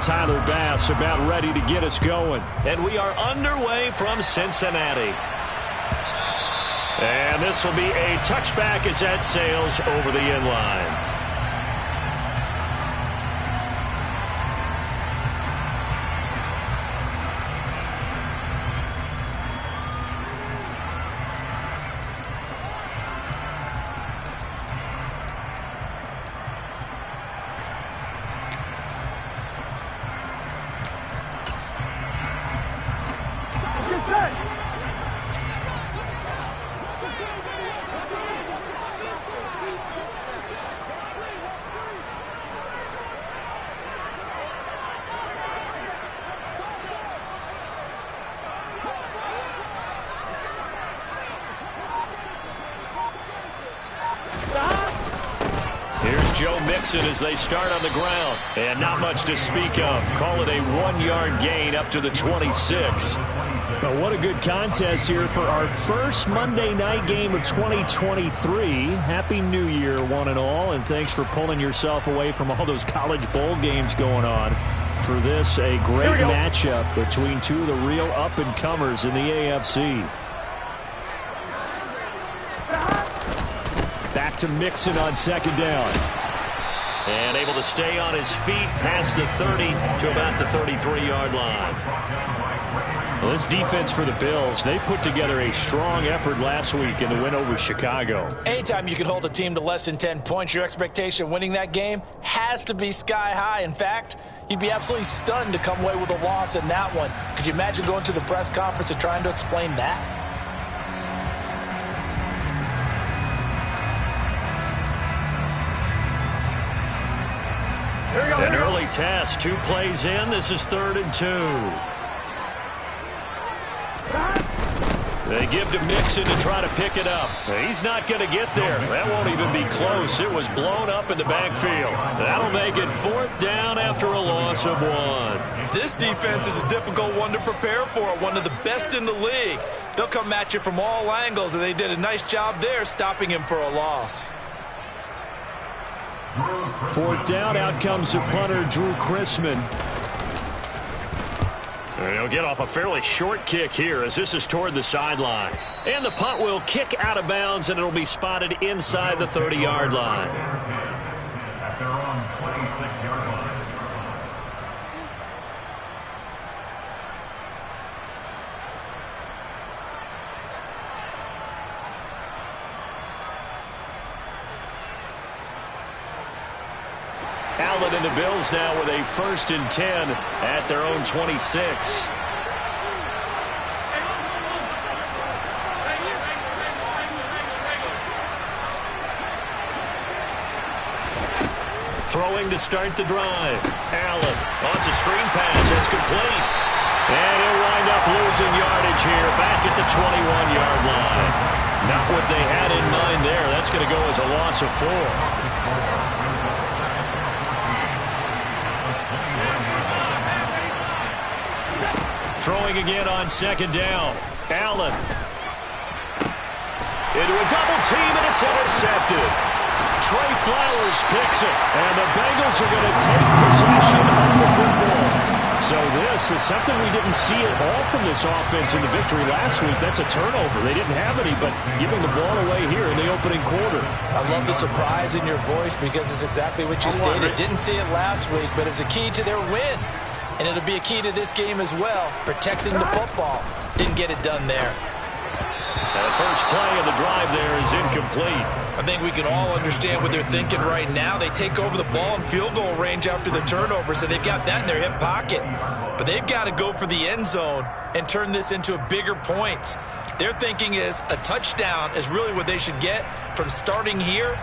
Tyler Bass about ready to get us going. And we are underway from Cincinnati. And this will be a touchback as that sails over the end line. As they start on the ground, and not much to speak of. Call it a 1-yard gain up to the 26. But what a good contest here for our first Monday night game of 2023. Happy New Year, one and all, and thanks for pulling yourself away from all those college bowl games going on. For this, a great matchup between two of the real up-and-comers in the AFC. Back to Mixon on second down. And able to stay on his feet past the 30 to about the 33-yard line. Well, this defense for the Bills, they put together a strong effort last week in the win over Chicago. Anytime you can hold a team to less than 10 points, your expectation winning that game has to be sky high. In fact, you'd be absolutely stunned to come away with a loss in that one. Could you imagine going to the press conference and trying to explain that? An early test, 2 plays in. This is 3rd and 2. They give to Mixon to try to pick it up. He's not going to get there. That won't even be close. It was blown up in the backfield. That'll make it 4th down after a loss of 1. This defense is a difficult one to prepare for, one of the best in the league. They'll come at you from all angles, and they did a nice job there stopping him for a loss. 4th down, out comes the punter, Drew Chrisman. And he'll get off a fairly short kick here as this is toward the sideline. And the punt will kick out of bounds, and it'll be spotted inside the 30-yard line. At their own 26-yard line. Allen and the Bills now with a 1st and 10 at their own 26. Throwing to start the drive. Allen launches a screen pass. It's complete. And he'll wind up losing yardage here back at the 21-yard line. Not what they had in mind there. That's going to go as a loss of 4. Throwing again on 2nd down. Allen. Into a double team, and it's intercepted. Trey Flowers picks it, and the Bengals are going to take possession of the football. So this is something we didn't see at all from this offense in the victory last week. That's a turnover. They didn't have any, but giving the ball away here in the opening quarter. I love the surprise in your voice because it's exactly what you stated. Didn't see it last week, but it's a key to their win. And it'll be a key to this game as well, protecting the football. Didn't get it done there. And the first play of the drive there is incomplete. I think we can all understand what they're thinking right now. They take over the ball in field goal range after the turnover, so they've got that in their hip pocket. But they've got to go for the end zone and turn this into a bigger points. Their thinking is a touchdown is really what they should get from starting here.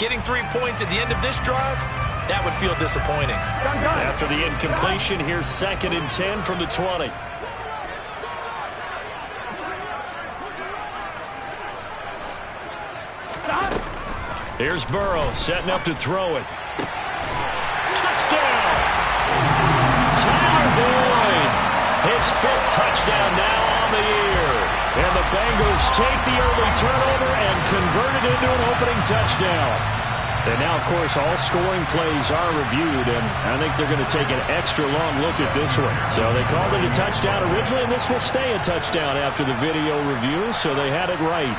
Getting 3 points at the end of this drive, that would feel disappointing. After the incompletion, here's 2nd and 10 from the 20. Here's Burrow setting up to throw it. Touchdown! Tyler Boyd, his 5th touchdown now on the year. And the Bengals take the early turnover and convert it into an opening touchdown. And now, of course, all scoring plays are reviewed, and I think they're going to take an extra long look at this one. So they called it a touchdown originally, and this will stay a touchdown after the video review, so they had it right.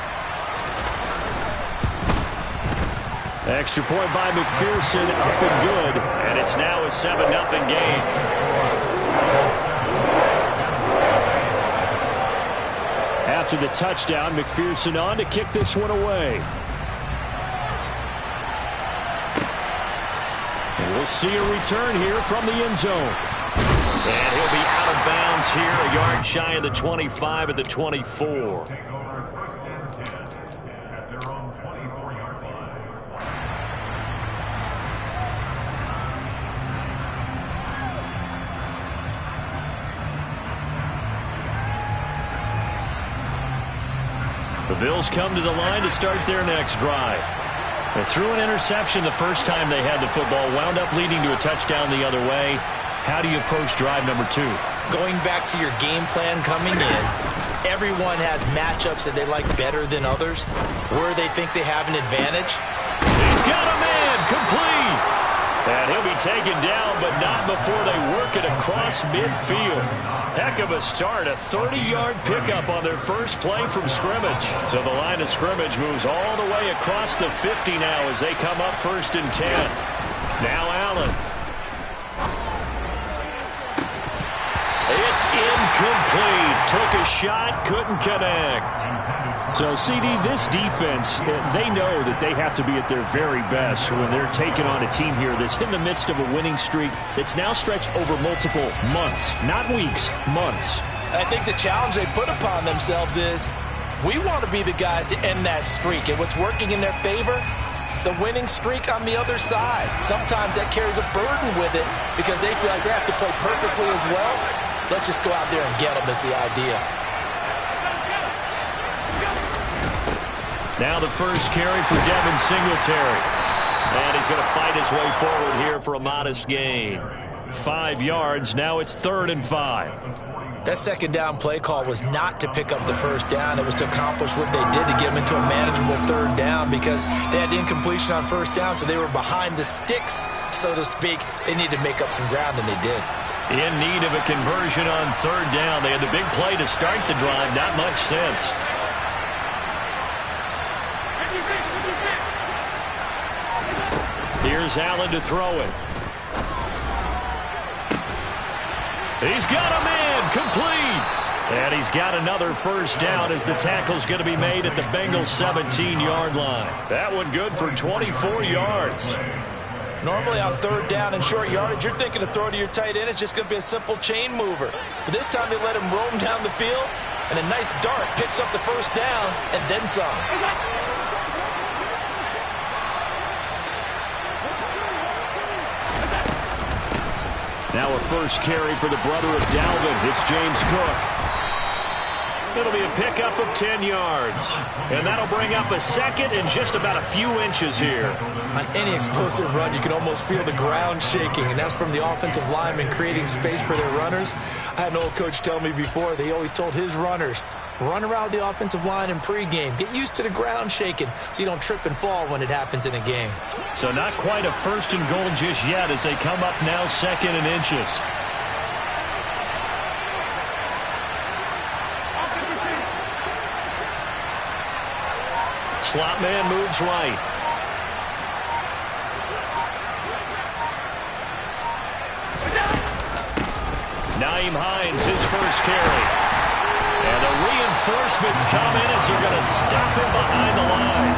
Extra point by McPherson, up and good, and it's now a 7-0 game. After the touchdown, McPherson on to kick this one away. And we'll see a return here from the end zone. And he'll be out of bounds here, a yard shy of the 25 at the 24. The Bills come to the line to start their next drive. They threw an interception the first time they had the football, wound up leading to a touchdown the other way. How do you approach drive number 2? Going back to your game plan coming in, everyone has matchups that they like better than others, where they think they have an advantage. He's got a man, complete. And he'll be taken down, but not before they work it across midfield. Heck of a start, a 30-yard pickup on their first play from scrimmage. So the line of scrimmage moves all the way across the 50 now as they come up 1st and 10. Now Allen. It's incomplete. Took a shot, couldn't connect. So, CD, this defense, they know that they have to be at their very best when they're taking on a team here that's in the midst of a winning streak that's now stretched over multiple months, not weeks, months. I think the challenge they put upon themselves is we want to be the guys to end that streak. And what's working in their favor? The winning streak on the other side. Sometimes that carries a burden with it because they feel like they have to play perfectly as well. Let's just go out there and get them is the idea. Now the first carry for Devin Singletary. And he's going to fight his way forward here for a modest gain. 5 yards. Now it's 3rd and 5. That second down play call was not to pick up the first down. It was to accomplish what they did to get them into a manageable 3rd down because they had incompletion on first down, so they were behind the sticks, so to speak. They needed to make up some ground, and they did. In need of a conversion on 3rd down. They had the big play to start the drive. Not much sense. Here's Allen to throw it. He's got a man, complete. And he's got another first down as the tackle's going to be made at the Bengals 17-yard line. That one good for 24 yards. Normally on 3rd down and short yardage, you're thinking to throw to your tight end. It's just going to be a simple chain mover. But this time they let him roam down the field, and a nice dart picks up the first down and then some. Now a first carry for the brother of Dalvin. It's James Cook. It'll be a pickup of 10 yards. And that'll bring up a second and just about a few inches here. On any explosive run, you can almost feel the ground shaking, and that's from the offensive linemen creating space for their runners. I had an old coach tell me before, they always told his runners, run around the offensive line in pregame. Get used to the ground shaking so you don't trip and fall when it happens in a game. So not quite a 1st and goal just yet as they come up now 2nd and inches. Slot man moves right. Nyheim Hines, his first carry. And the reinforcements come in as they're going to stop him behind the line.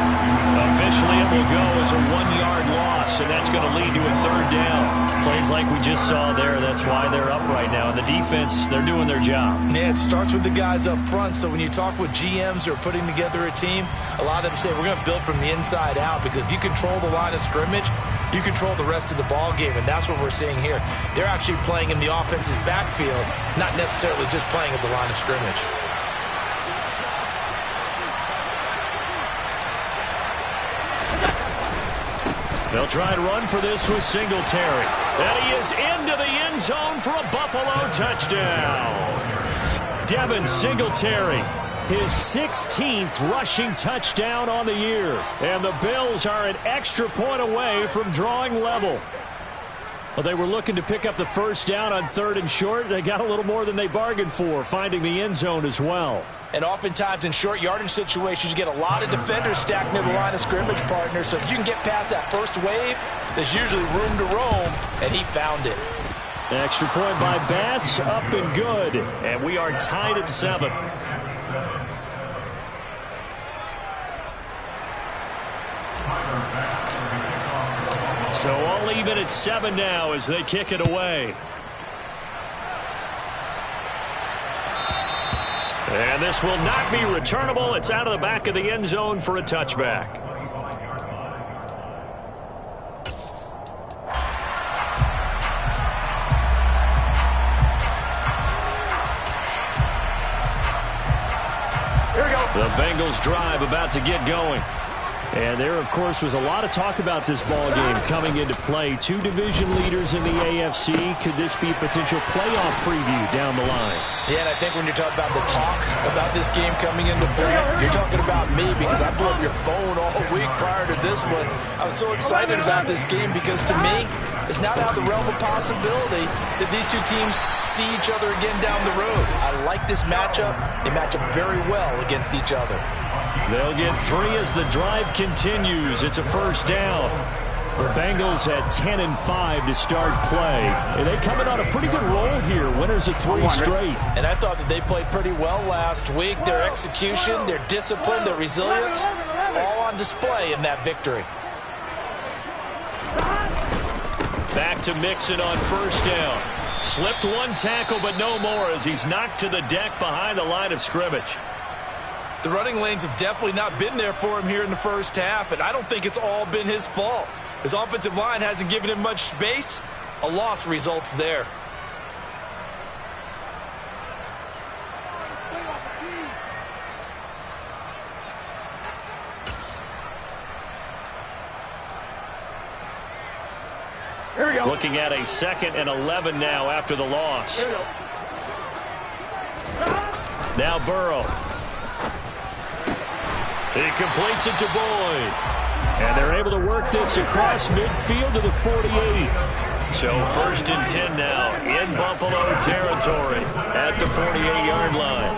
Officially, it will go as a 1-yard loss, and that's going to lead to a 3rd down. Plays like we just saw there, that's why they're up right now. And the defense, they're doing their job. Yeah, it starts with the guys up front. So when you talk with GMs who are putting together a team, a lot of them say we're going to build from the inside out because if you control the line of scrimmage, you control the rest of the ball game, and that's what we're seeing here. They're actually playing in the offense's backfield, not necessarily just playing at the line of scrimmage. They'll try and run for this with Singletary. And he is into the end zone for a Buffalo touchdown. Devin Singletary, His 16th rushing touchdown on the year. And the Bills are an extra point away from drawing level. Well, they were looking to pick up the first down on 3rd and short. They got a little more than they bargained for, finding the end zone as well. And oftentimes in short yardage situations, you get a lot of defenders stacked near the line of scrimmage, partner. So if you can get past that first wave, there's usually room to roam, and he found it. Extra point by Bass, up and good. And we are tied at 7. So all even at 7 now as they kick it away. And this will not be returnable. It's out of the back of the end zone for a touchback. Here we go. The Bengals drive about to get going. And there, of course, was a lot of talk about this ball game coming into play. 2 division leaders in the AFC. Could this be a potential playoff preview down the line? Yeah, and I think when you're talking about the talk about this game coming into play, you're talking about me because I blew up your phone all week prior to this one. I was so excited about this game because to me, it's not out of the realm of possibility that these two teams see each other again down the road. I like this matchup. They match up very well against each other. They'll get 3 as the drive continues. It's a first down. The Bengals at 10-5 to start play. And they come in on a pretty good roll here. Winners of 3 straight. And I thought that they played pretty well last week. Their execution, their discipline, their resilience, all on display in that victory. Back to Mixon on first down. Slipped 1 tackle, but no more as he's knocked to the deck behind the line of scrimmage. The running lanes have definitely not been there for him here in the first half, and I don't think it's all been his fault. His offensive line hasn't given him much space. A loss results there. Here we go. Looking at a 2nd and 11 now after the loss. Here we go. Now Burrow. He completes it to Boyd. And they're able to work this across midfield to the 48. So 1st and 10 now in Buffalo territory at the 48-yard line.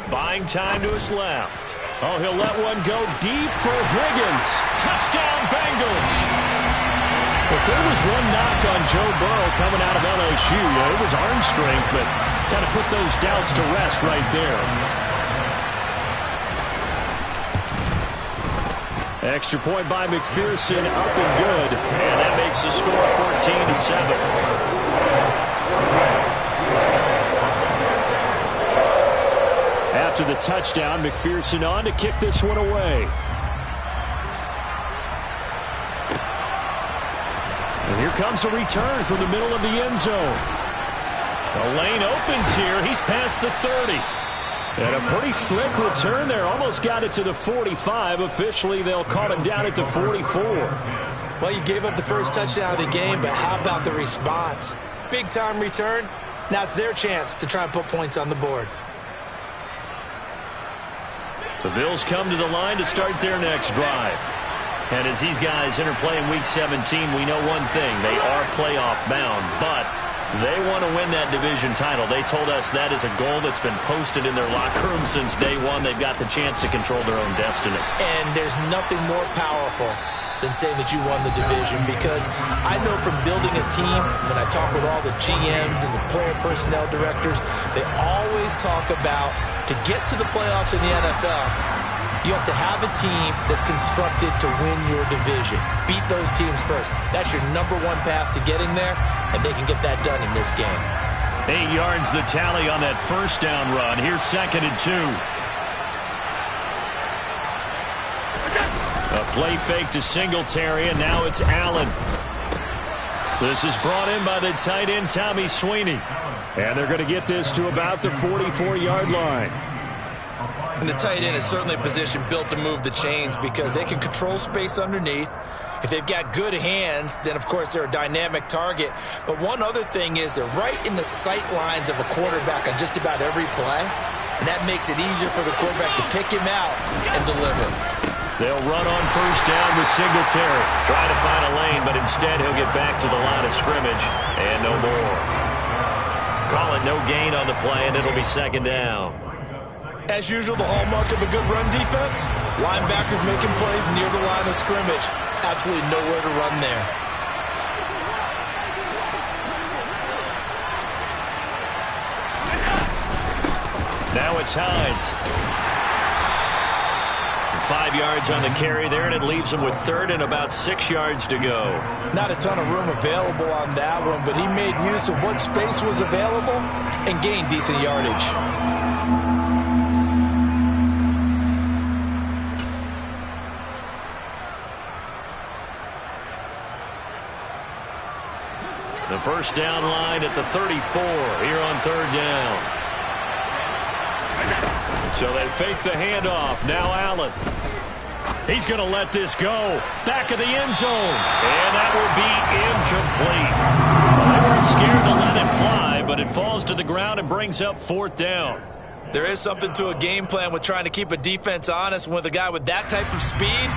Buying time to his left. Oh, he'll let one go deep for Higgins. Touchdown, Bengals. If there was one knock on Joe Burrow coming out of LSU, it was arm strength, but got to put those doubts to rest right there. Extra point by McPherson, up and good. And that makes the score 14-7. After the touchdown, McPherson on to kick this one away. And here comes a return from the middle of the end zone. The lane opens here. He's past the 30. And a pretty slick return there. Almost got it to the 45. Officially, they'll call him down at the 44. Well, you gave up the first touchdown of the game, but how about the response? Big-time return. Now it's their chance to try and put points on the board. The Bills come to the line to start their next drive. And as these guys interplay in Week 17, we know one thing. They are playoff bound, but they want to win that division title. They told us that is a goal that's been posted in their locker room since day one. They've got the chance to control their own destiny. And there's nothing more powerful than saying that you won the division, because I know from building a team, when I talk with all the GMs and the player personnel directors, they always talk about to get to the playoffs in the NFL, you have to have a team that's constructed to win your division. Beat those teams first. That's your #1 path to getting there, and they can get that done in this game. 8 yards the tally on that first down run. Here's 2nd and 2. A play fake to Singletary, and now it's Allen. This is brought in by the tight end, Tommy Sweeney. And they're going to get this to about the 44-yard line. And the tight end is certainly a position built to move the chains because they can control space underneath. If they've got good hands, then, of course, they're a dynamic target. But one other thing is they're right in the sight lines of a quarterback on just about every play. and that makes it easier for the quarterback to pick him out and deliver. They'll run on first down with Singletary. Trying to find a lane, but instead he'll get back to the line of scrimmage, and no more. Call it no gain on the play, and it'll be second down. As usual, the hallmark of a good run defense, linebackers making plays near the line of scrimmage. Absolutely nowhere to run there. Now it's Hines. 5 yards on the carry there, and it leaves him with third and about 6 yards to go. Not a ton of room available on that one, but he made use of what space was available and gained decent yardage. The first down line at the 34 here on third down. So they fake the handoff. Now Allen. He's going to let this go. Back of the end zone. And that will be incomplete. Well, they weren't scared to let it fly, but it falls to the ground and brings up fourth down. There is something to a game plan with trying to keep a defense honest. With a guy with that type of speed,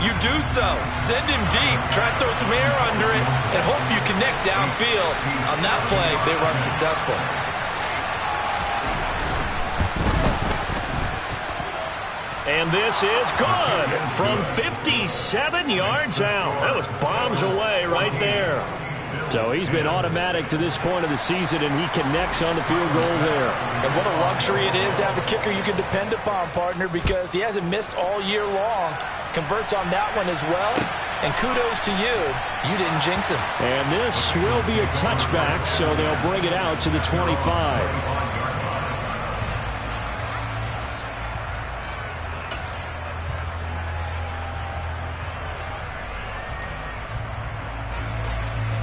you do so. Send him deep. Try and throw some air under it and hope you connect downfield. On that play, they run successful. And this is good from 57 yards out. That was bombs away right there. So he's been automatic to this point of the season, and he connects on the field goal there. And what a luxury it is to have a kicker you can depend upon, partner, because he hasn't missed all year long. Converts on that one as well. And kudos to you. You didn't jinx him. And this will be a touchback, so they'll bring it out to the 25.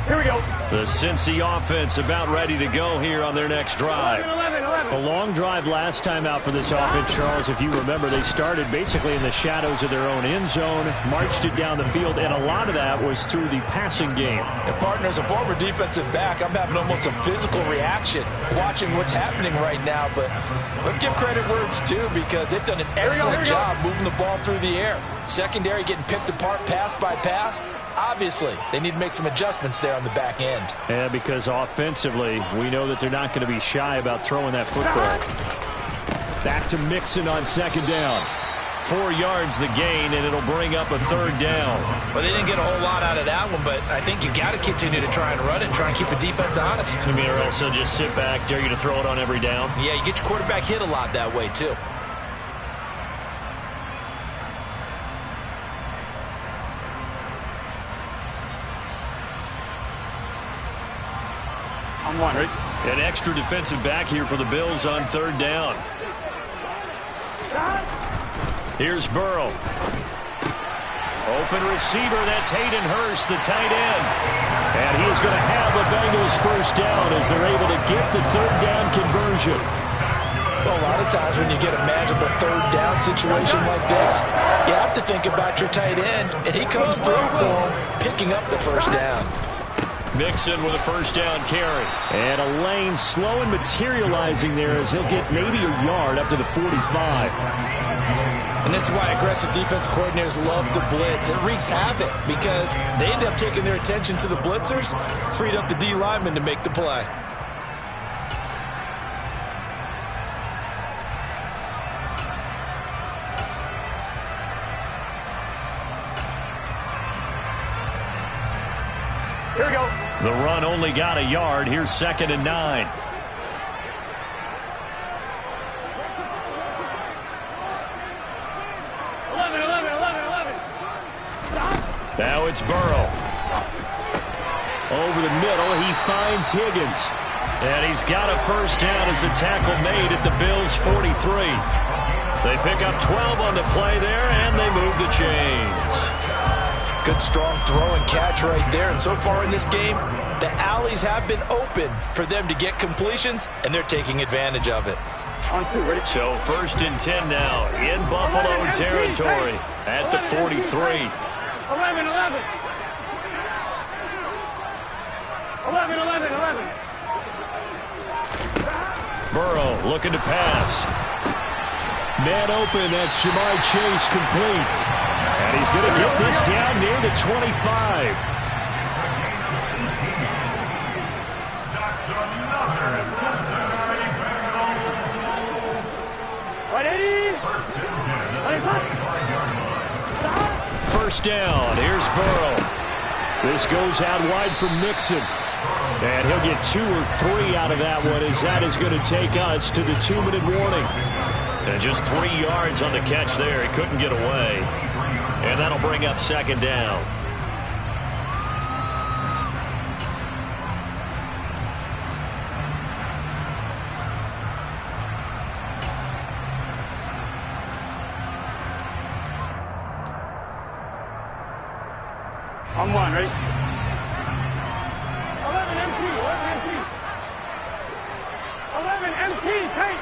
Here we go. The Cincy offense about ready to go here on their next drive. 11. A long drive last time out for this offense, Charles. If you remember, they started basically in the shadows of their own end zone, marched it down the field, and a lot of that was through the passing game. And partner, as a former defensive back, I'm having almost a physical reaction watching what's happening right now. But let's give credit where it's due, because they've done an excellent job moving the ball through the air. Secondary getting picked apart pass by pass. Obviously, they need to make some adjustments there on the back end. Yeah, because offensively, we know that they're not going to be shy about throwing that football. Back to Mixon on second down. 4 yards the gain, and it'll bring up a third down. Well, they didn't get a whole lot out of that one, but I think you got to continue to try and run it and try and keep the defense honest. You mean, or else they'll just sit back, dare you to throw it on every down? Yeah, you get your quarterback hit a lot that way, too. An extra defensive back here for the Bills on third down. Here's Burrow. Open receiver, that's Hayden Hurst, the tight end. And he is going to have the Bengals first down as they're able to get the third down conversion. Well, a lot of times when you get a manageable third down situation like this, you have to think about your tight end, and he comes through for him, picking up the first down. Mixon with a first down carry. And a lane slow and materializing there as he'll get maybe a yard up to the 45. And this is why aggressive defensive coordinators love to blitz. It wreaks havoc because they end up taking their attention to the blitzers, freed up the D lineman to make the play. Here we go. The run only got a yard. Here's 2nd and 9. Now it's Burrow. Over the middle, he finds Higgins. And he's got a first down as the tackle made at the Bills' 43. They pick up 12 on the play there, and they move the chains. Good, strong throw and catch right there. And so far in this game, the alleys have been open for them to get completions, and they're taking advantage of it. On 2, ready? So 1st and 10 now in Buffalo territory at the 43. 11. 11. Burrow looking to pass. Man open, that's Jamar Chase complete. And he's going to get this down near the 25. That's another Cincinnati Bengals. First down, here's Burrow. This goes out wide for Mixon. And he'll get 2 or 3 out of that one, as that is going to take us to the 2-minute warning. And just 3 yards on the catch there. He couldn't get away. And that'll bring up second down. On one, right? 11 MT, 11 MT, tank.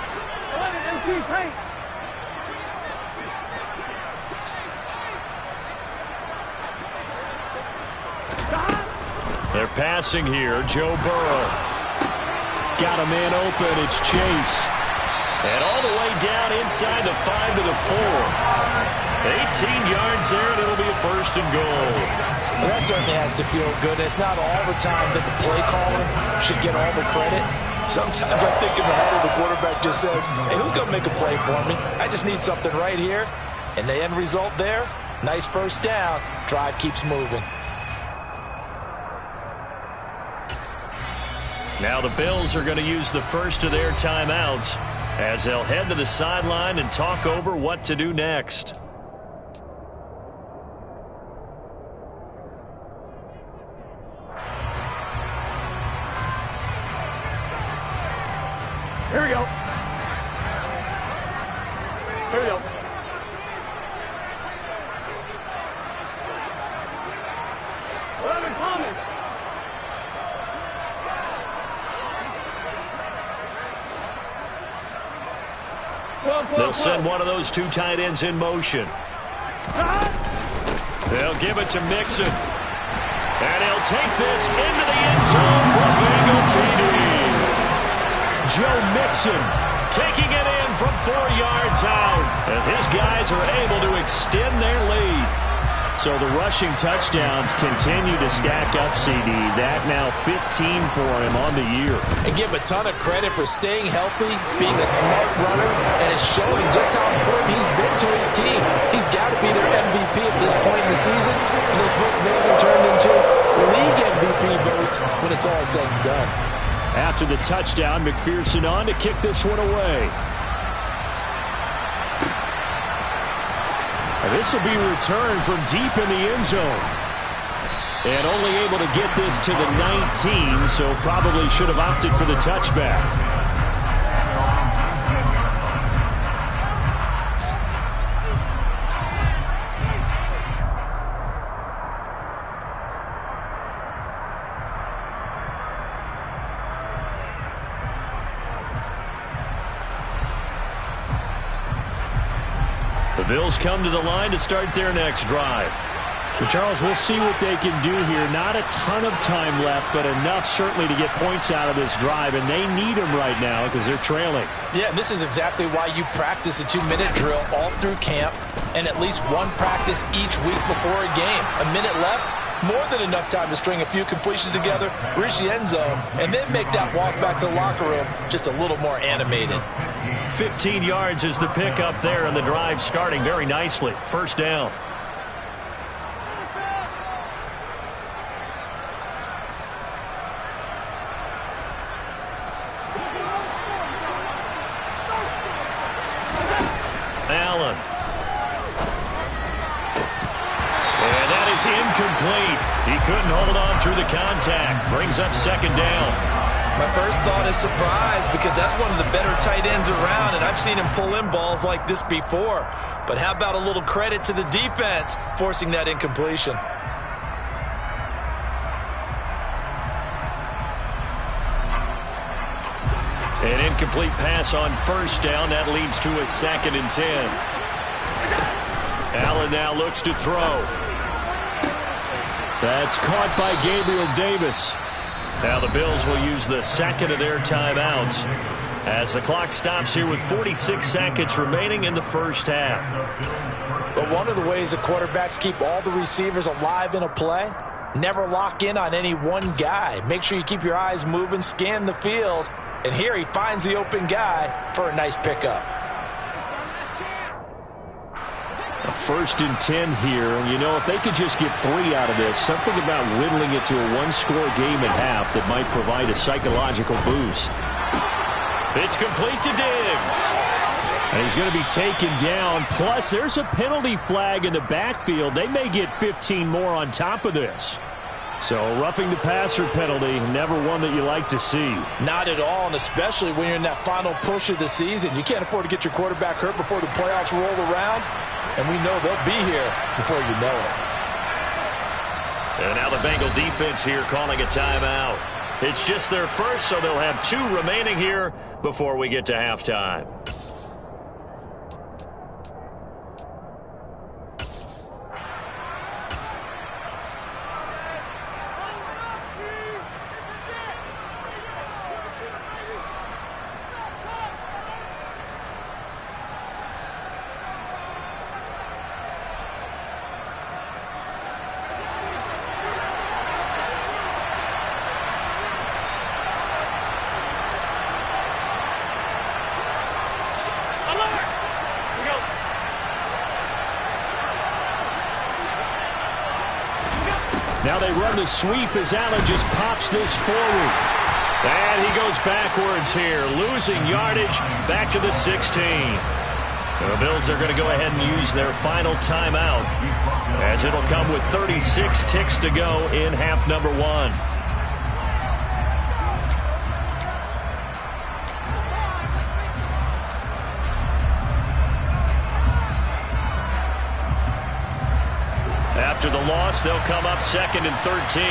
11 MT, tank. They're passing here. Joe Burrow. Got a man open. It's Chase. And all the way down inside the 5 to the 4. 18 yards there, and it'll be a first and goal. Well, that certainly has to feel good. It's not all the time that the play caller should get all the credit. Sometimes I think in the huddle, the quarterback just says, hey, who's going to make a play for me? I just need something right here. And the end result there, nice first down. Drive keeps moving. Now the Bills are going to use the first of their timeouts as they'll head to the sideline and talk over what to do next. Here we go. Here we go. Thomas. They'll send one of those 2 tight ends in motion. They'll give it to Mixon. And he'll take this into the end zone for a Bengal TD. Joe Mixon taking it in from 4 yards out as his guys are able to extend their lead. So the rushing touchdowns continue to stack up, CD. That now 15 for him on the year. And give him a ton of credit for staying healthy, being a smart runner, and it's showing just how important he's been to his team. He's got to be their MVP at this point in the season, and those votes may have been turned into league MVP votes when it's all said and done. After the touchdown, McPherson on to kick this one away. And this will be returned from deep in the end zone. And only able to get this to the 19, so probably should have opted for the touchback. The Bills come to the line to start their next drive. But Charles, we'll see what they can do here. Not a ton of time left, but enough certainly to get points out of this drive, and they need them right now because they're trailing. Yeah, and this is exactly why you practice a 2-minute drill all through camp and at least one practice each week before a game. A minute left, more than enough time to string a few completions together, reach the end zone, and then make that walk back to the locker room just a little more animated. 15 yards is the pickup there, and the drive starting very nicely. First down. Allen. And that is incomplete. He couldn't hold on through the contact. Brings up second down. My first thought is surprise because that's one of the better tight ends around, and I've seen him pull in balls like this before. But how about a little credit to the defense forcing that incompletion? An incomplete pass on first down. That leads to a 2nd and 10. Allen now looks to throw. That's caught by Gabriel Davis. Now the Bills will use the second of their timeouts As the clock stops here with 46 seconds remaining in the first half. But one of the ways the quarterbacks keep all the receivers alive in a play, never lock in on any one guy. Make sure you keep your eyes moving, scan the field, and here he finds the open guy for a nice pickup. A 1st and 10 here, and you know, if they could just get 3 out of this, something about whittling it to a one-score game at half that might provide a psychological boost. It's complete to Diggs. And he's going to be taken down. Plus, there's a penalty flag in the backfield. They may get 15 more on top of this. So, roughing the passer penalty, never one that you like to see. Not at all, and especially when you're in that final push of the season. You can't afford to get your quarterback hurt before the playoffs roll around, and we know they'll be here before you know it. And now the Bengal defense here calling a timeout. It's just their first, so they'll have 2 remaining here before we get to halftime. Now they run the sweep as Allen just pops this forward. And he goes backwards here, losing yardage back to the 16. The Bills are going to go ahead and use their final timeout, as it'll come with 36 ticks to go in half number 1. After the loss, they'll come up 2nd and 13.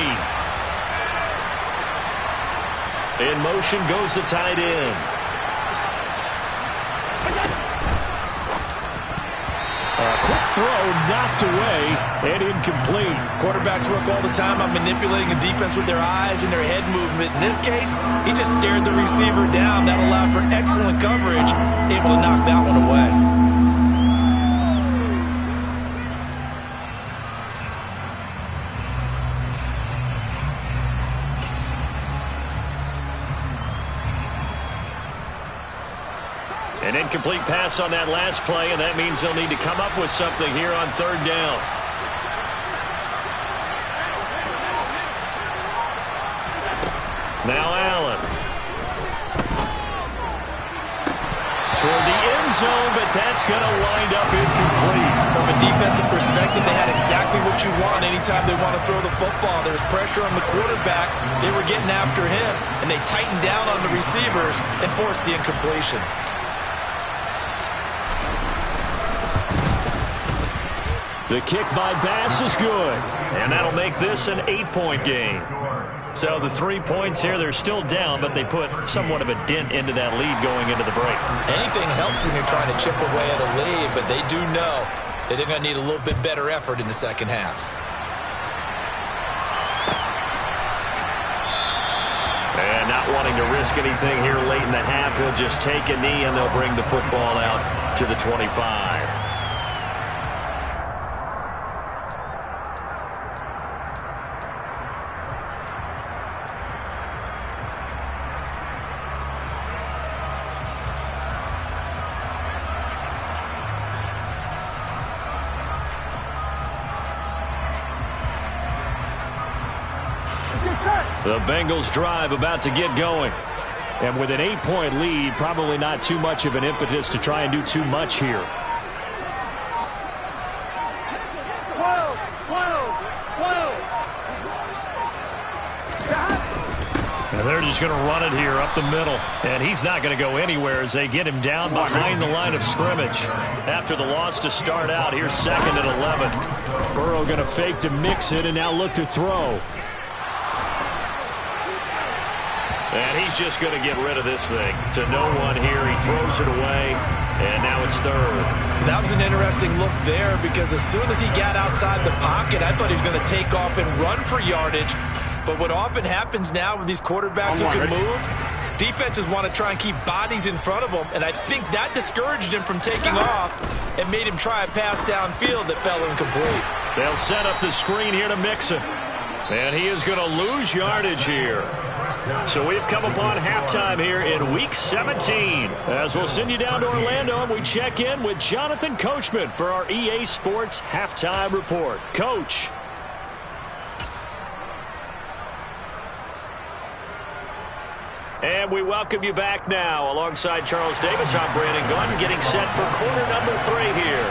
In motion goes the tight end. A quick throw knocked away and incomplete. Quarterbacks work all the time on manipulating a defense with their eyes and their head movement. In this case, he just stared the receiver down. That allowed for excellent coverage, able to knock that one away. An incomplete pass on that last play, and that means they'll need to come up with something here on 3rd down. Now Allen. Toward the end zone, but that's going to wind up incomplete. From a defensive perspective, they had exactly what you want anytime they want to throw the football. There was pressure on the quarterback. They were getting after him, and they tightened down on the receivers and forced the incompletion. The kick by Bass is good, and that'll make this an 8-point game. So the 3 points here, they're still down, but they put somewhat of a dent into that lead going into the break. Anything helps when you're trying to chip away at a lead, but they do know that they're going to need a little bit better effort in the second half. And not wanting to risk anything here late in the half, he'll just take a knee, and they'll bring the football out to the 25. The Bengals drive about to get going. And with an 8-point lead, probably not too much of an impetus to try and do too much here. 12. And they're just going to run it here up the middle. And he's not going to go anywhere as they get him down behind the line of scrimmage. After the loss to start out, here's 2nd and 11. Burrow going to fake to mix it and now look to throw. And he's just going to get rid of this thing to no one here. He throws it away, and now it's 3rd. That was an interesting look there because as soon as he got outside the pocket, I thought he was going to take off and run for yardage. But what often happens now with these quarterbacks who can move, Defenses want to try and keep bodies in front of them, and I think that discouraged him from taking off and made him try a pass downfield that fell incomplete. They'll set up the screen here to Mixon. And he is going to lose yardage here. So we've come upon halftime here in Week 17. As we'll send you down to Orlando, and we check in with Jonathan Coachman for our EA Sports Halftime Report. Coach. And we welcome you back now. Alongside Charles Davis, I'm Brandon Gunn, getting set for quarter number 3 here.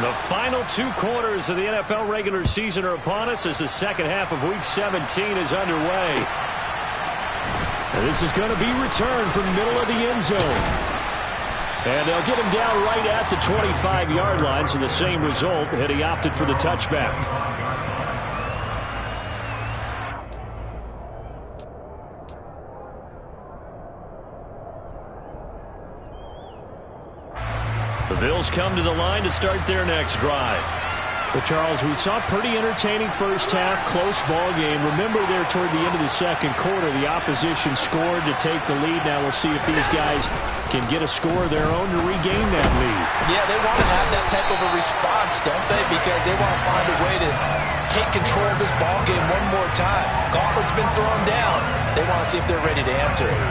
The final 2 quarters of the NFL regular season are upon us as the second half of Week 17 is underway. And this is going to be returned from the middle of the end zone. And they'll get him down right at the 25-yard line, so the same result had he opted for the touchback. The Bills come to the line to start their next drive. Well, Charles, we saw a pretty entertaining first half, close ball game. Remember there toward the end of the second quarter, the opposition scored to take the lead. Now we'll see if these guys can get a score of their own to regain that lead. Yeah, they want to have that type of a response, don't they? Because they want to find a way to take control of this ball game one more time. Gauntlet's been thrown down. They want to see if they're ready to answer it.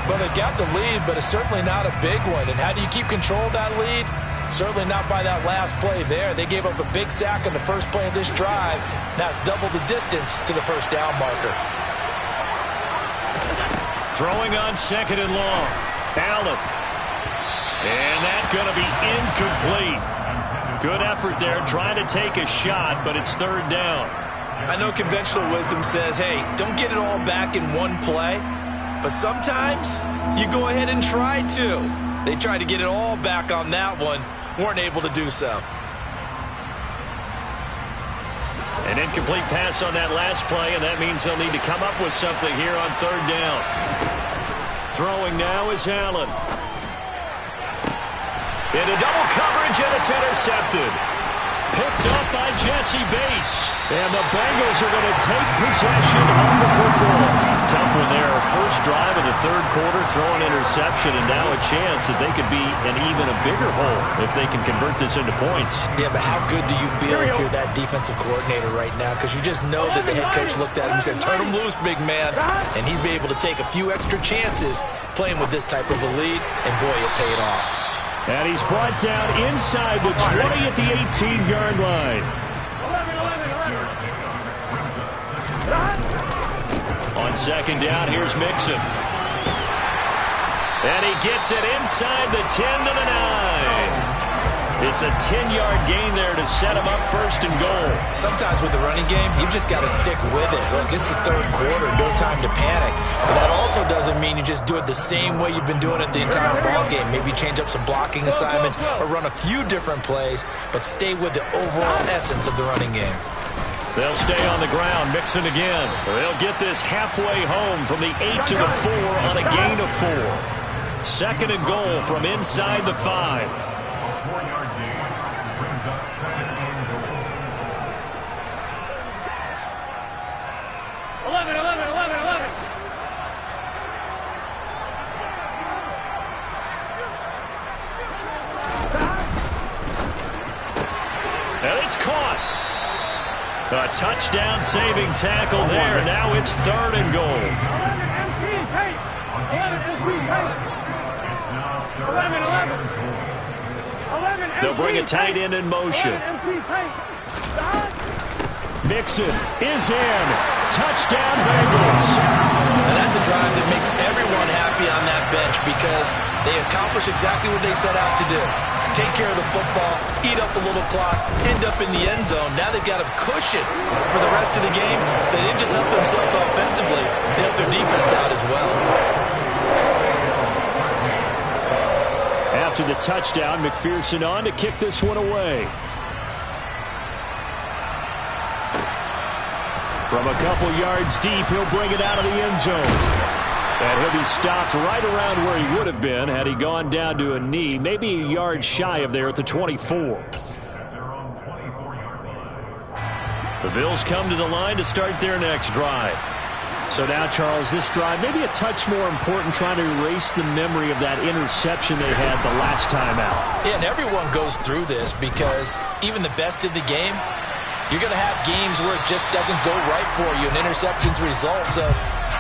Well, they got the lead, but it's certainly not a big one. And how do you keep control of that lead? Certainly not by that last play there. They gave up a big sack on the first play of this drive. Now it's double the distance to the first down marker. Throwing on second and long. Allen. And that's going to be incomplete. Good effort there, trying to take a shot, but it's third down. I know conventional wisdom says, hey, don't get it all back in one play. But sometimes you go ahead and try to. They tried to get it all back on that one. Weren't able to do so. An incomplete pass on that last play, and that means they'll need to come up with something here on third down. Throwing now is Allen. Into double coverage, and it's intercepted. Picked up by Jesse Bates. And the Bengals are going to take possession of the football. Tough one there. First drive of the third quarter, throw an interception, and now a chance that they could be an even a bigger hole if they can convert this into points. Yeah, but how good do you feel if you're that defensive coordinator right now? Because you just know that the head coach looked at him and said, turn him loose, big man. And he'd be able to take a few extra chances playing with this type of a lead, and boy, it paid off. And he's brought down inside the 20 at the 18-yard line. On second down, here's Mixon. And he gets it inside the 10 to the 9. It's a 10-yard gain there to set him up first and goal. Sometimes with the running game, you've just got to stick with it. Look, it's the third quarter, no time to panic. But that also doesn't mean you just do it the same way you've been doing it the entire ball game. Maybe change up some blocking assignments or run a few different plays, but stay with the overall essence of the running game. They'll stay on the ground, Mixon again. They'll get this halfway home from the 8 to the 4 on a gain of 4. Second and goal from inside the 5. And it's caught. A touchdown saving tackle there. Now it's third and goal. 11. They'll bring a tight end in motion. Mixon is in. Touchdown Bengals. And that's a drive that makes everyone happy on that bench because they accomplish exactly what they set out to do. Take care of the football, eat up a little clock, end up in the end zone. Now they've got a cushion for the rest of the game. So they didn't just help themselves offensively, they helped their defense out as well. After the touchdown, McPherson on to kick this one away. From a couple yards deep, he'll bring it out of the end zone. And he'll be stopped right around where he would have been had he gone down to a knee, maybe a yard shy of there at the 24. The Bills come to the line to start their next drive. So now, Charles, this drive maybe a touch more important, trying to erase the memory of that interception they had the last time out. Yeah, and everyone goes through this because even the best in the game, you're going to have games where it just doesn't go right for you and interceptions result. So,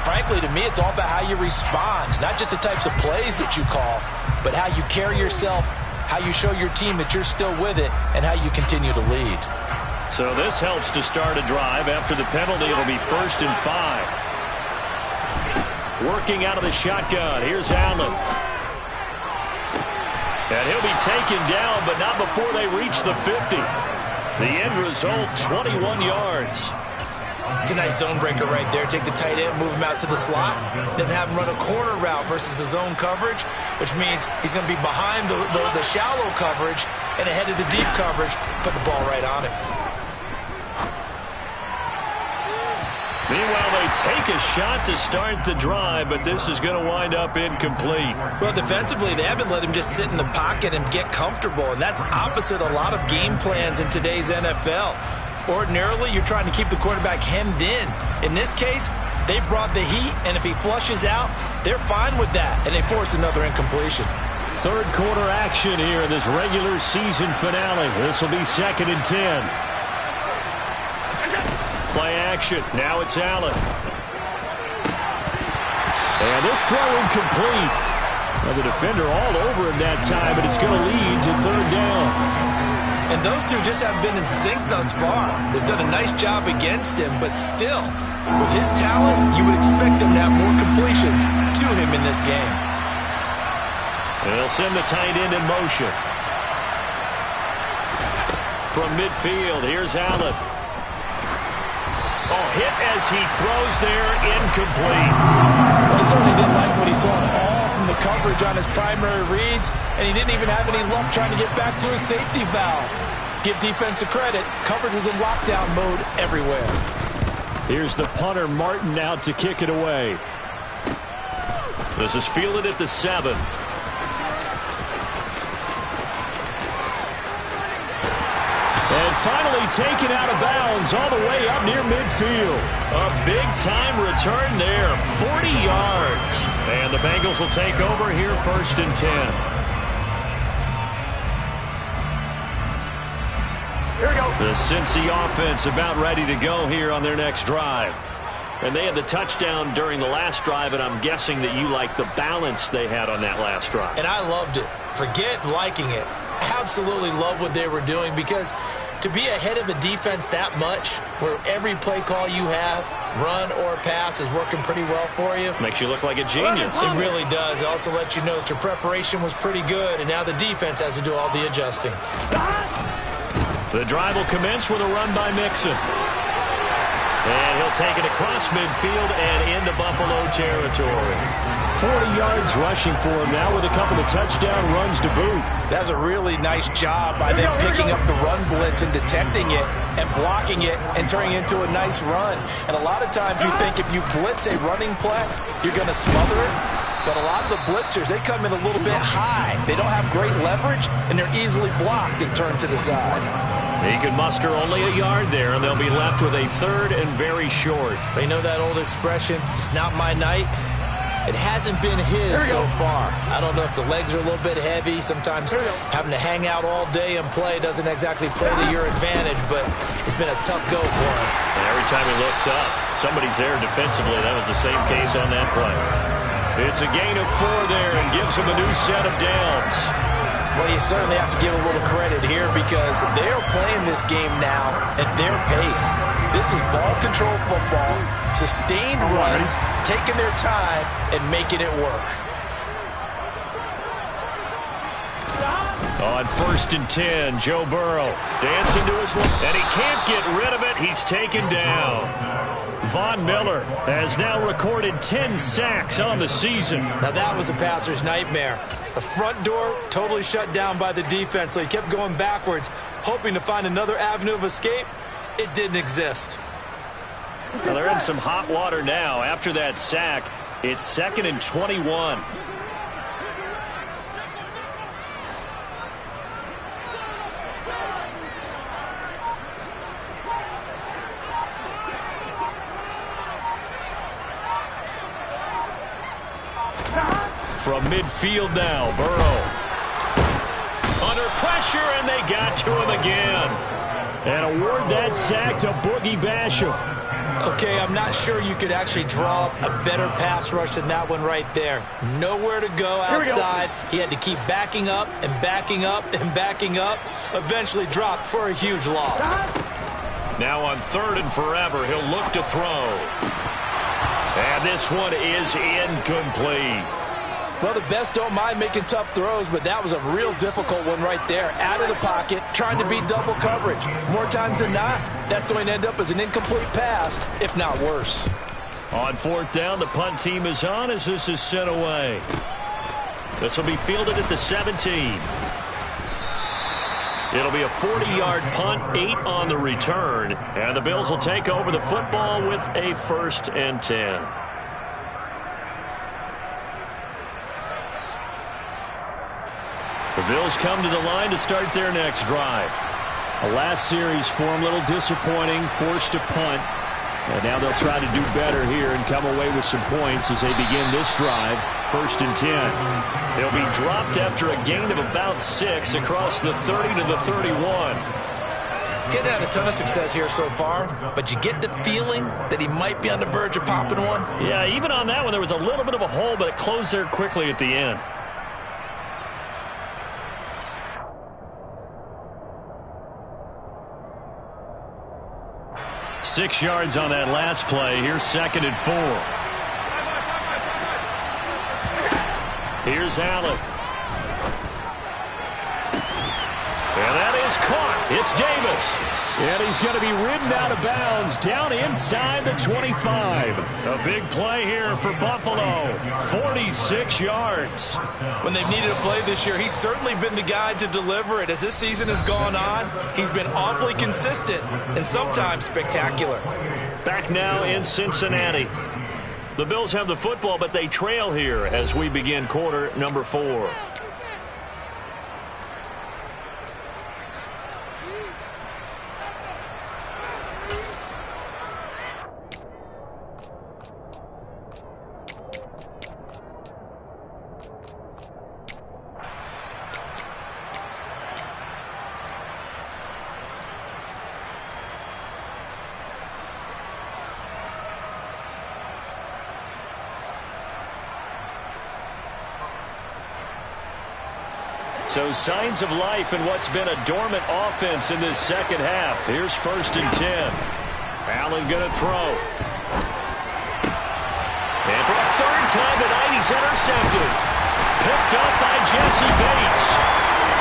frankly, to me, it's all about how you respond, not just the types of plays that you call, but how you carry yourself, how you show your team that you're still with it, and how you continue to lead. So this helps to start a drive. After the penalty, it'll be 1st and 5. Working out of the shotgun. Here's Allen. And he'll be taken down, but not before they reach the 50. The end result, 21 yards. It's a nice zone breaker right there. Take the tight end, move him out to the slot, then have him run a corner route versus the zone coverage, which means he's going to be behind the shallow coverage and ahead of the deep coverage. Put the ball right on him. Meanwhile, they take a shot to start the drive, but this is going to wind up incomplete. Well, defensively, they haven't let him just sit in the pocket and get comfortable, and that's opposite a lot of game plans in today's NFL. Ordinarily, you're trying to keep the quarterback hemmed in. In this case, they brought the heat, and if he flushes out, they're fine with that, and they force another incompletion. Third quarter action here in this regular season finale. This will be 2nd and 10. Play action. Now it's Allen. And this throw incomplete. Well, the defender all over him that time, but it's going to lead to 3rd down. And those two just haven't been in sync thus far. They've done a nice job against him, but still, with his talent, you would expect him to have more completions to him in this game. They'll send the tight end in motion. From midfield, here's Allen. Oh, hit as he throws there, incomplete. Well, he certainly didn't like what he saw at all from the coverage on his primary reads, and he didn't even have any luck trying to get back to his safety valve. Give defense a credit. Coverage was in lockdown mode everywhere. Here's the punter, Martin, out to kick it away. This is fielded at the 7. And finally taken out of bounds all the way up near midfield. A big-time return there, 40 yards. And the Bengals will take over here 1st and 10. Here we go. The Cincy offense about ready to go here on their next drive. And they had the touchdown during the last drive, and I'm guessing that you like the balance they had on that last drive. And I loved it. Forget liking it. Absolutely love what they were doing, because to be ahead of a defense that much, where every play call you have, run or pass, is working pretty well for you. Makes you look like a genius. It really does. It also lets you know that your preparation was pretty good, and now the defense has to do all the adjusting. The drive will commence with a run by Mixon. And he'll take it across midfield and into Buffalo territory. 40 yards rushing for him now with a couple of touchdown runs to boot. That was a really nice job by them picking up the run blitz and detecting it and blocking it and turning it into a nice run. And a lot of times you think if you blitz a running play, you're going to smother it. But a lot of the blitzers, they come in a little bit high. They don't have great leverage, and they're easily blocked and turned to the side. He could muster only a yard there, and they'll be left with a 3rd and very short. But you know that old expression, it's not my night? It hasn't been his so far. I don't know if the legs are a little bit heavy. Sometimes having to hang out all day and play doesn't exactly play to your advantage, but it's been a tough go for him. And every time he looks up, somebody's there defensively. That was the same case on that play. It's a gain of 4 there and gives him a new set of downs. Well, you certainly have to give a little credit here, because they're playing this game now at their pace. This is ball control football, sustained runs, taking their time, and making it work. On 1st and 10, Joe Burrow dancing to his left, and he can't get rid of it. He's taken down. Von Miller has now recorded 10 sacks on the season. Now that was a passer's nightmare. The front door totally shut down by the defense, so he kept going backwards, hoping to find another avenue of escape. It didn't exist. Well, they're in some hot water now. After that sack, it's 2nd and 21. From midfield now, Burrow. Under pressure, and they got to him again. And award that sack to Boogie Basham. Okay, I'm not sure you could actually draw a better pass rush than that one right there. Nowhere to go outside. He had to keep backing up and backing up and backing up. Eventually dropped for a huge loss. Now on 3rd and forever, he'll look to throw. And this one is incomplete. Well, the best don't mind making tough throws, but that was a real difficult one right there. Out of the pocket, trying to beat double coverage. More times than not, that's going to end up as an incomplete pass, if not worse. On 4th down, the punt team is on as this is sent away. This will be fielded at the 17. It'll be a 40-yard punt, 8 on the return, and the Bills will take over the football with a 1st and 10. The Bills come to the line to start their next drive. The last series for them, a little disappointing, forced to punt. And now they'll try to do better here and come away with some points as they begin this drive, 1st and 10. They'll be dropped after a gain of about 6 across the 30 to the 31. Getting had a ton of success here so far, but you get the feeling that he might be on the verge of popping one. Yeah, even on that one, there was a little bit of a hole, but it closed there quickly at the end. 6 yards on that last play. Here's 2nd and 4. Here's Allen. And that is caught. It's Davis. And he's going to be ridden out of bounds down inside the 25. A big play here for Buffalo. 46 yards. When they've needed a play this year, he's certainly been the guy to deliver it. As this season has gone on, he's been awfully consistent and sometimes spectacular. Back now in Cincinnati. The Bills have the football, but they trail here as we begin quarter number 4. So signs of life in what's been a dormant offense in this second half. Here's 1st and 10. Allen going to throw. And for a 3rd time tonight, he's intercepted. Picked up by Jesse Bates.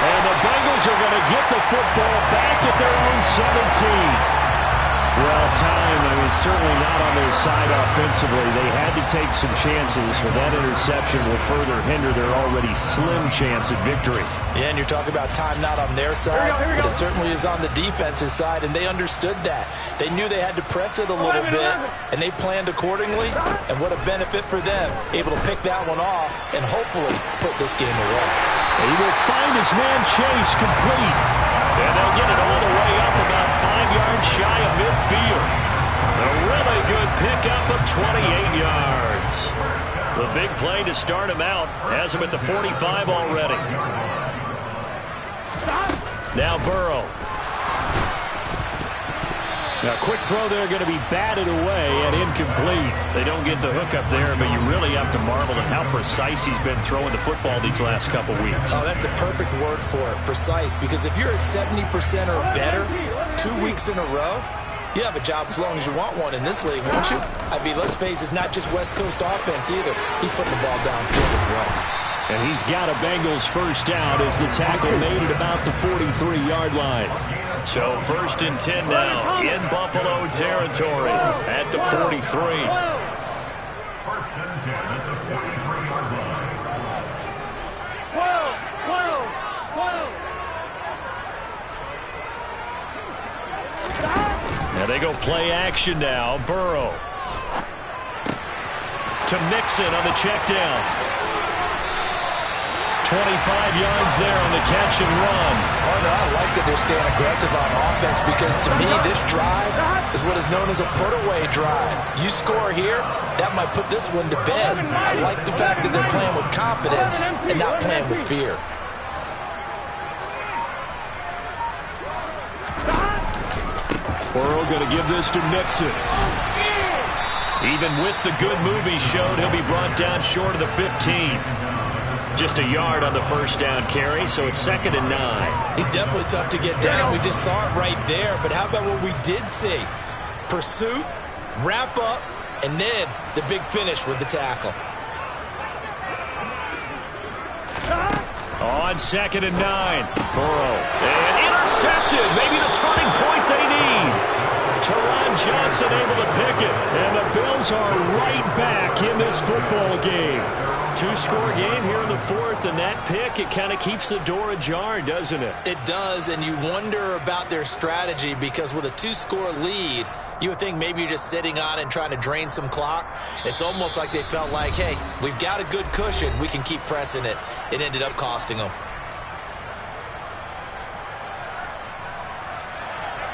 And the Bengals are going to get the football back at their own 17. Well, time, certainly not on their side offensively. They had to take some chances, but that interception will further hinder their already slim chance at victory. Yeah, and you're talking about time not on their side, but it certainly is on the defense's side, and they understood that. They knew they had to press it a little bit, and they planned accordingly, and what a benefit for them, able to pick that one off and hopefully put this game away. He will find his man Chase complete, and they'll get it all the way up about 5 yards shy of midfield. A really good pickup of 28 yards. The big play to start him out has him at the 45 already. Now Burrow. Now, quick throw there going to be batted away and incomplete. They don't get the hook up there, but you really have to marvel at how precise he's been throwing the football these last couple weeks. Oh, that's the perfect word for it, precise, because if you're at 70% or better 2 weeks in a row, you have a job as long as you want one in this league, won't you? Let's face it, it's not just West Coast offense either. He's putting the ball downfield as well. And he's got a Bengals first down as the tackle made at about the 43-yard line. So 1st and 10 now in Buffalo territory at the 43. 1st and 10 at the 43-yard line. 12. Now they go play action now. Burrow to Mixon on the check down. 25 yards there on the catch and run. Partner, I like that they're staying aggressive on offense because to me, this drive is what is known as a put-away drive. You score here, that might put this one to bed. I like the fact that they're playing with confidence and not playing with fear. Burrow going to give this to Mixon. Even with the good move he showed, he'll be brought down short of the 15. Just a yard on the first down carry, so it's 2nd and 9. He's definitely tough to get down. We just saw it right there. But how about what we did see? Pursuit, wrap up, and then the big finish with the tackle. On 2nd and 9. Burrow. And intercepted. Maybe the turning point they need. Teron Johnson able to pick it. And the Bills are right back in this football game. 2-score game here in the 4th, and that pick, it kind of keeps the door ajar, doesn't it? It does, and you wonder about their strategy because with a 2-score lead, you would think maybe you're just sitting on it and trying to drain some clock. It's almost like they felt like, hey, we've got a good cushion. We can keep pressing it. It ended up costing them.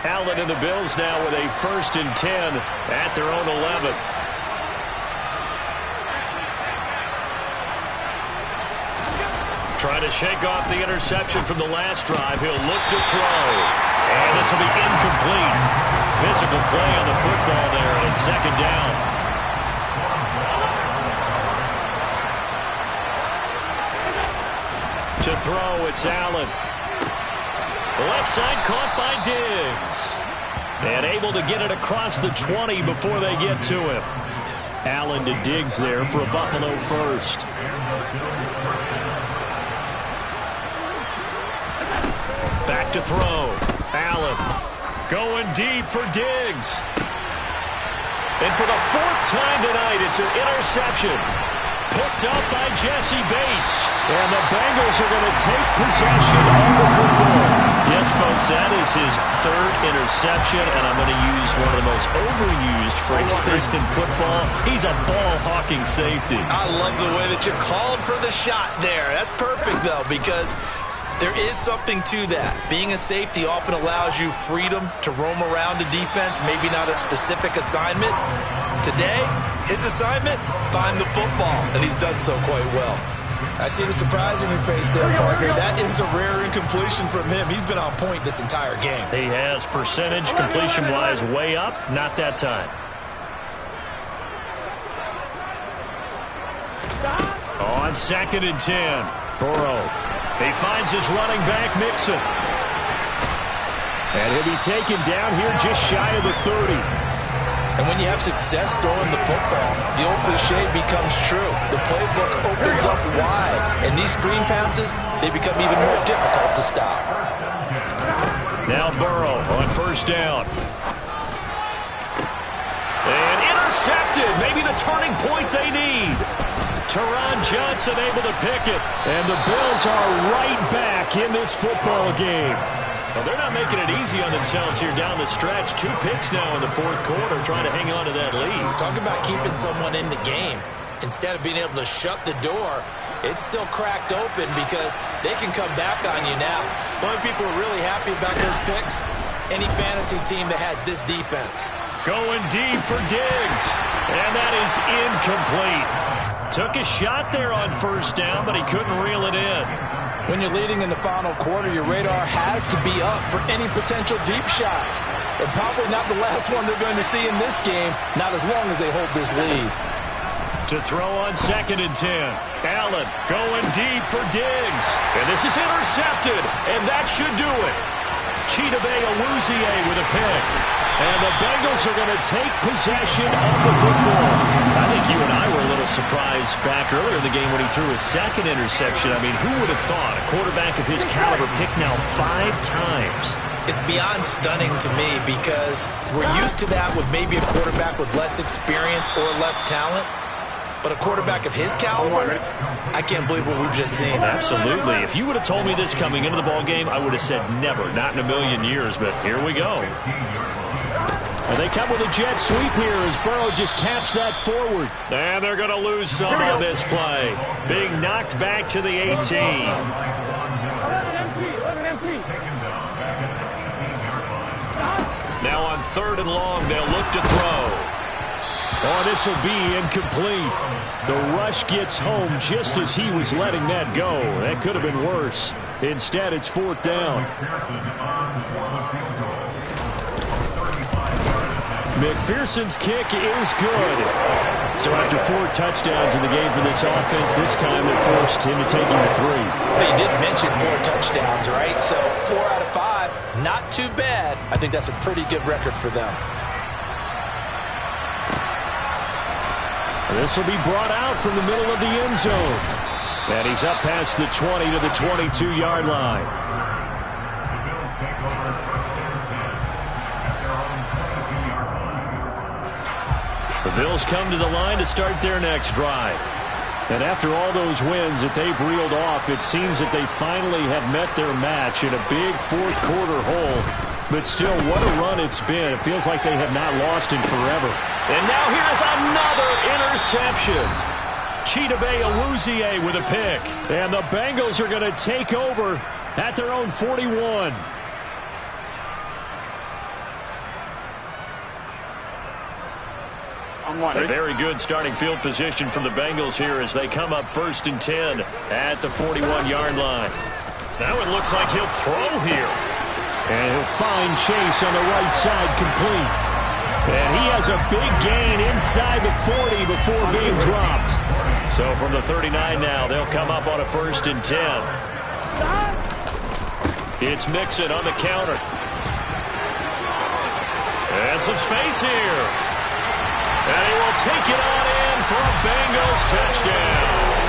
Allen and the Bills now with a 1st and 10 at their own 11. Trying to shake off the interception from the last drive. He'll look to throw. And this will be incomplete. Physical play on the football there, and it's 2nd down. To throw, it's Allen. The left side caught by Diggs. And able to get it across the 20 before they get to him. Allen to Diggs there for a Buffalo first. Back to throw. Allen going deep for Diggs. And for the 4th time tonight, it's an interception. Picked up by Jesse Bates. And the Bengals are going to take possession of the football. Yes, folks, that is his 3rd interception, and I'm going to use one of the most overused phrases in football. He's a ball-hawking safety. I love the way that you called for the shot there. That's perfect, though, because there is something to that. Being a safety often allows you freedom to roam around a defense, maybe not a specific assignment. Today, his assignment, find the football, and he's done so quite well. I see the surprise in your face there, partner. That is a rare incompletion from him. He's been on point this entire game. He has percentage, completion-wise, way up. Not that time. On 2nd and 10, Burrow. He finds his running back, Mixon. And he'll be taken down here just shy of the 30. And when you have success throwing the football, the old cliche becomes true. The playbook opens up wide, and these screen passes, they become even more difficult to stop. Now Burrow on 1st down. And intercepted. Maybe the turning point they need. Teron Johnson able to pick it. And the Bills are right back in this football game. Well, they're not making it easy on themselves here down the stretch. 2 picks now in the 4th quarter trying to hang on to that lead. Talk about keeping someone in the game. Instead of being able to shut the door, it's still cracked open because they can come back on you now. The only people who are really happy about those picks, any fantasy team that has this defense. Going deep for Diggs. And that is incomplete. Took a shot there on 1st down, but he couldn't reel it in. When you're leading in the final quarter, your radar has to be up for any potential deep shots. And probably not the last one they're going to see in this game, not as long as they hold this lead. To throw on 2nd and 10. Allen going deep for Diggs. And this is intercepted, and that should do it. Chidobe Awuzie with a pick. And the Bengals are going to take possession of the football. I think you and I were a little surprised back earlier in the game when he threw his 2nd interception. I mean, who would have thought a quarterback of his caliber picked now 5 times? It's beyond stunning to me because we're used to that with maybe a quarterback with less experience or less talent. But a quarterback of his caliber, I can't believe what we've just seen. Absolutely. If you would have told me this coming into the ball game, I would have said never, not in a million years. But here we go. And they come with a jet sweep here as Burrow just taps that forward. And they're going to lose some on this play. Being knocked back to the 18. 11 empty. Now on 3rd and long, they'll look to throw. Oh, this will be incomplete. The rush gets home just as he was letting that go. That could have been worse. Instead, it's 4th down. McPherson's kick is good. So after 4 touchdowns in the game for this offense, this time they're forced into taking the 3. Well, you did mention 4 touchdowns, right? So 4 out of 5, not too bad. I think that's a pretty good record for them. This will be brought out from the middle of the end zone. And he's up past the 20 to the 22-yard line. The Bills come to the line to start their next drive. And after all those wins that they've reeled off, it seems that they finally have met their match in a big 4th quarter hole. But still, what a run it's been. It feels like they have not lost in forever. And now here's another interception. Chidobe Awuzie with a pick. And the Bengals are going to take over at their own 41. A very good starting field position from the Bengals here as they come up 1st and 10 at the 41-yard line. Now it looks like he'll throw here. And he'll find Chase on the right side complete. And he has a big gain inside the 40 before being dropped. So from the 39 now, they'll come up on a 1st and 10. It's Mixon on the counter. And some space here. And he will take it on in for a Bengals touchdown.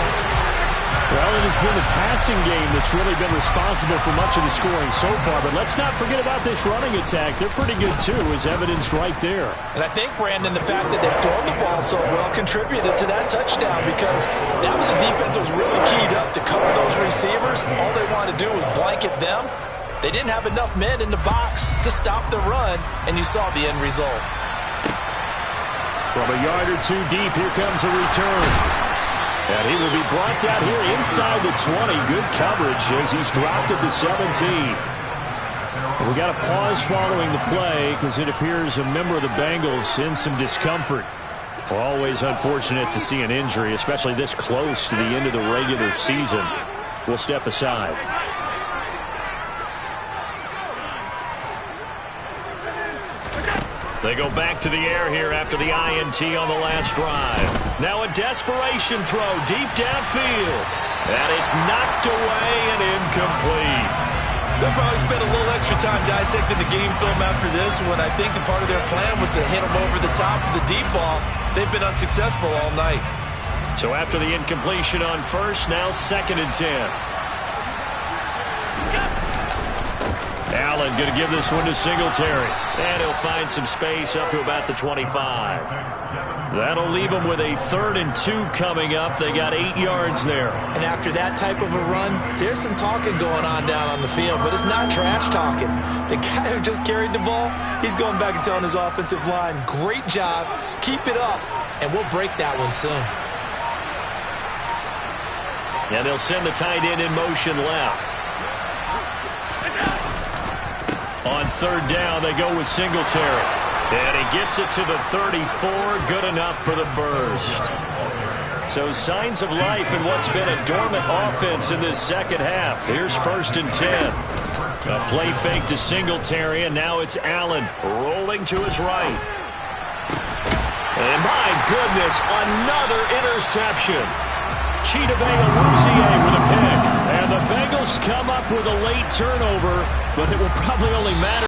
Well, it has been the passing game that's really been responsible for much of the scoring so far. But let's not forget about this running attack. They're pretty good, too, as evidenced right there. And I think, Brandon, the fact that they've thrown the ball so well contributed to that touchdown because that was a defense that was really keyed up to cover those receivers. All they wanted to do was blanket them. They didn't have enough men in the box to stop the run, and you saw the end result. From a yard or 2 deep, here comes a return. And he will be brought down here inside the 20. Good coverage as he's dropped at the 17. And we got a pause following the play because it appears a member of the Bengals in some discomfort. Well, always unfortunate to see an injury, especially this close to the end of the regular season. We'll step aside. They go back to the air here after the INT on the last drive. Now a desperation throw deep downfield. And it's knocked away and incomplete. They'll probably spend a little extra time dissecting the game film after this one. I think that part of their plan was to hit them over the top of the deep ball. They've been unsuccessful all night. So after the incompletion on 1st, now 2nd and 10. Allen going to give this one to Singletary. And he'll find some space up to about the 25. That'll leave them with a 3rd and 2 coming up. They got 8 yards there. And after that type of a run, there's some talking going on down on the field, but it's not trash talking. The guy who just carried the ball, he's going back and telling his offensive line, great job, keep it up, and we'll break that one soon. And they'll send the tight end in motion left. On 3rd down, they go with Singletary. And he gets it to the 34. Good enough for the 1st. So signs of life in what's been a dormant offense in this 2nd half. Here's 1st and 10. A play fake to Singletary, and now it's Allen rolling to his right. And my goodness, another interception. Chidobe Awuzie with a pick. And the Bengals come up with a late turnover, but it will probably only matter